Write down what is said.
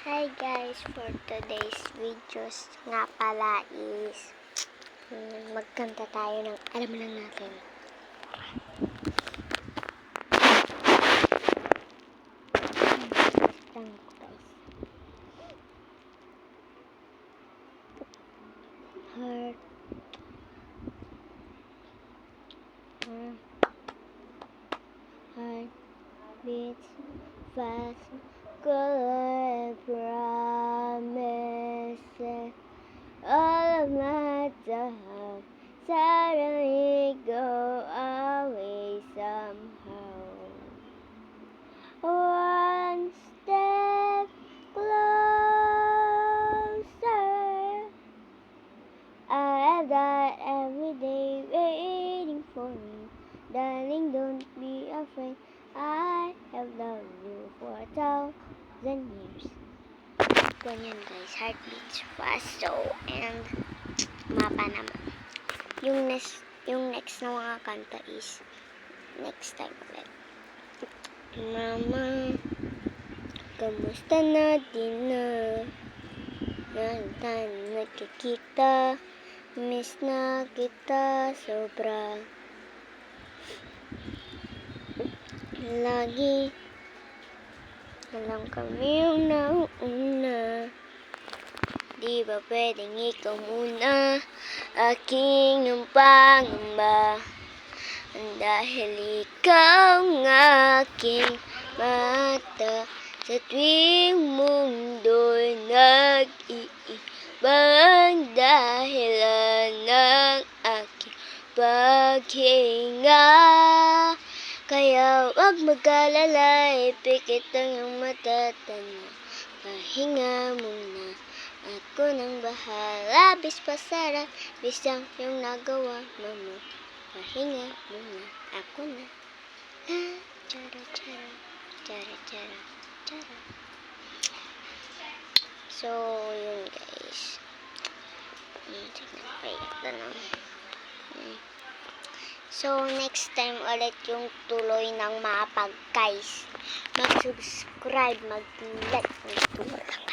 Hi guys, for today's videos nga pala is magkanta tayo ng alam lang natin. Heart beats fast, good promises. All of my time suddenly go away somehow. One step closer. I have that every day waiting for me. Darling, don't be afraid. I have loved you for 1,000 years. Ganyan guys, heartbeats fast. So, and mapa naman. Yung next na mga kanta is next time ulit. Mama, kamusta na din na? Nagkikita, miss na kita sobra. Lagi alam kami yung nauna. Di ba pwedeng ikaw muna aking ng pangamba? Dahil ikaw ang aking mata sa tuwing mundo'y nag-iibang dahilan ng aking paghinga. Kaya wag mag-alala, ipikit ang iyong mata, pahinga muna. Ako nang bahala, bis pasarap, bis ang iyong nagawa, mama. Pahinga muna, ako na. Chara, chara, chara, chara, chara. So, yun guys. Ito na. So, next time ulit yung tuloy ng mapag guys. Mag-subscribe, mag-like, mag-tulak.